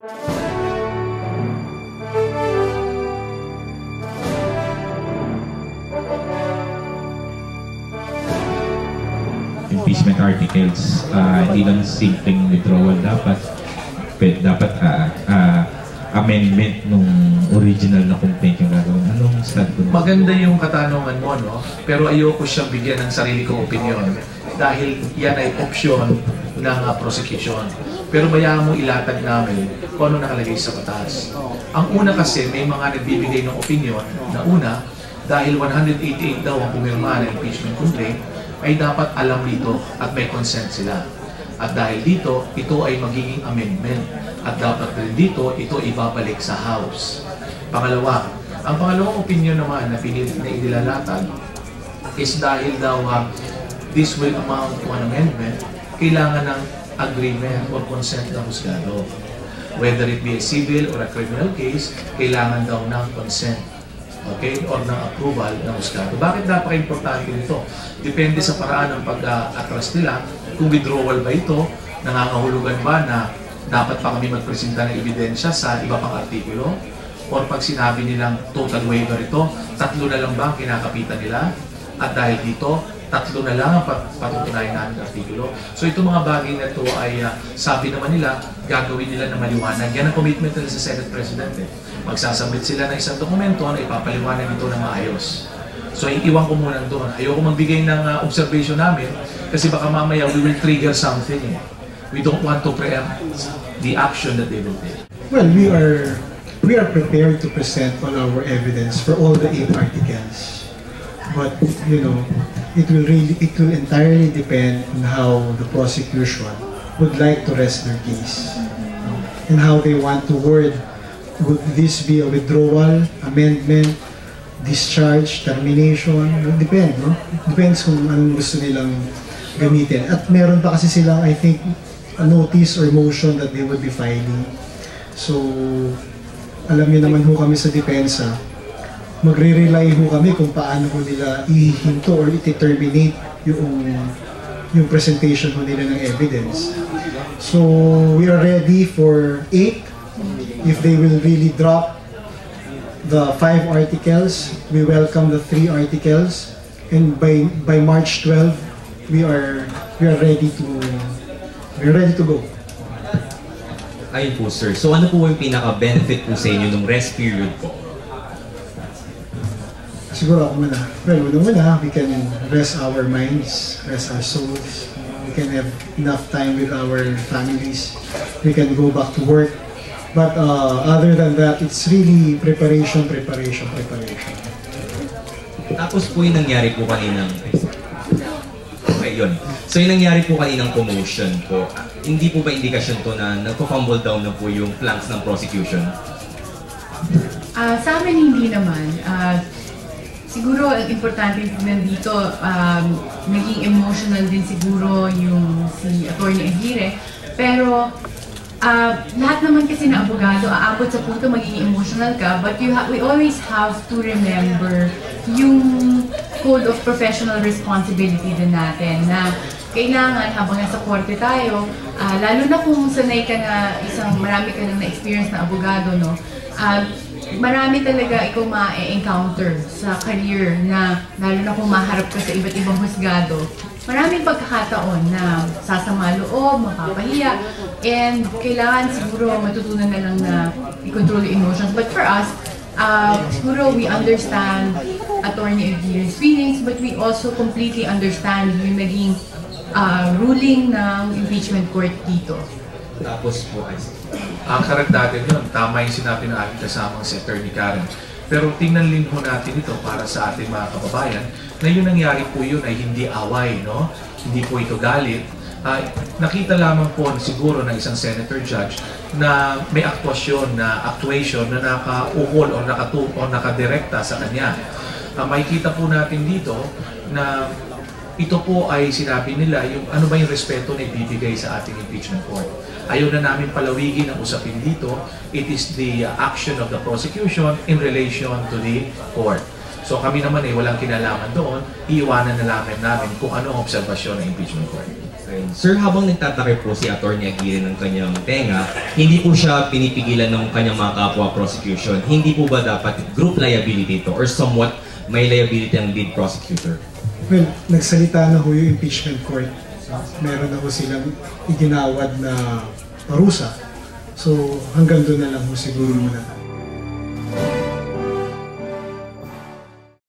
Impeachment articles, hindi lang simpleng withdrawal dapat amendment nung original na complaint yung gagawin. Anong stand ko? Maganda yung katanungan mo, no? Pero ayoko siyang bigyan ng sarili kong opinion dahil yan ay option ng prosecution. Pero bayaan mo ilatag namin kung ano nakalagay sa batas. Ang una kasi, may mga nagbibigay ng opinion na una, dahil 188 daw ang pumirma ng impeachment complaint, ay dapat alam dito at may consent sila. At dahil dito, ito ay magiging amendment. At dapat rin dito, ito ibabalik sa House. Pangalawa, ang pangalawang opinion naman na inilalatag is dahil daw this will amount to an amendment, kailangan ng agreement or consent ng husgado. Whether it be a civil or a criminal case, kailangan daw ng consent. Okay? Or ng approval ng husgado. Bakit napaka-importante nito? Depende sa paraan ng pag-atras nila. Kung withdrawal ba ito, nangangahulugan ba na dapat pa kami magpresenta ng ebidensya sa iba pang artikulo? Or pag sinabi nilang total waiver ito, 3 na lang ba ang kinakapitan nila? At dahil dito, 3 na lang ang patutunayan namin ng artikulo. So itong mga bagay na ito ay sabi naman nila, gagawin nila na maliwanag. Yan ang commitment nila sa Senate President. Magsasubmit sila ng isang dokumento na ipapaliwanag ito na maayos. So iiwan ko muna doon. Ayoko magbigay ng observation namin kasi baka mamaya we will trigger something. We don't want to preempt the action that they will take. Well, we are prepared to present all our evidence for all the 8 articles. But you know, it will entirely depend on how the prosecution would like to rest their case and how they want to word. Would this be a withdrawal, amendment, discharge, termination? It depends, no? Depends kung anong gusto nilang gamitin. At meron pa kasi silang, I think, a notice or motion that they would be filing. So, alam niyo naman ho kami sa depensa, magre-rely ho kami kung paano ko nila ihihinto or i-terminate yung presentation ho nila ng evidence. So, we are ready for 8. If they will really drop the 5 articles, we welcome the 3 articles, and by March 12, we are ready to go. Ayun po, sir. So ano po yung pinaka-benefit po sa inyo nung rest period po? Siguro ako muna. Well, una-una, we can rest our minds, rest our souls. We can have enough time with our families. We can go back to work. But other than that, it's really preparation. Tapos po yung nangyari po kaninang... Okay, yun. So yung nangyari po kaninang commotion po, hindi po ba indikasyon to na nagpo-fumble down na po yung flanks ng prosecution? Sa amin hindi naman. Siguro ang importante nandito, naging emotional din siguro yung si Atty. Aguirre. Pero lahat naman kasi na abogado, aabot sa punto magiging emotional ka, but we always have to remember yung code of professional responsibility din natin na kailangan habang nasa korte tayo, lalo na kung sanay ka na marami ka nang na-experience na abogado, no? Marami talaga ikaw ma-encounter sa career na lalo na kung maharap ka sa iba't ibang husgado. Maraming pagkakataon na sasama loob, mapapahiya, and kailangan siguro matutunan na lang na i-control yung emotions. But for us, siguro we understand Atty. Aguirre's feelings, but we also completely understand yung naging ruling ng impeachment court dito. Tapos po, ang karagdagan yun, tama yung sinabi ng aking kasamang si Atty. Karen. Pero tingnan din po natin ito para sa ating mga kababayan na yung nangyari po yun ay hindi away, no? Hindi po ito galit. Nakita lamang po siguro ng isang senator judge na may actuation na nakauhol o nakadirekta sa kanya. Makikita po natin dito na ito po ay sinabi nila yung ano ba yung respeto na ibibigay sa ating impeachment court. Ayaw na namin palawigin ang usapin dito. It is the action of the prosecution in relation to the court. So kami naman ay walang kinalaman doon. Iiwanan na namin kung ano ang obserbasyon ng impeachment court. Okay. Sir, habang nagtatakip po si Atty. Aguirre ng kanyang tenga, hindi po siya pinipigilan ng kanyang mga kapwa prosecution. Hindi po ba dapat group liability ito or somewhat may liability ang lead prosecutor? Well, nagsalita na ho yung impeachment court. Meron na ho silang iginawad na parusa. So hanggang doon na lang ho siguro muna.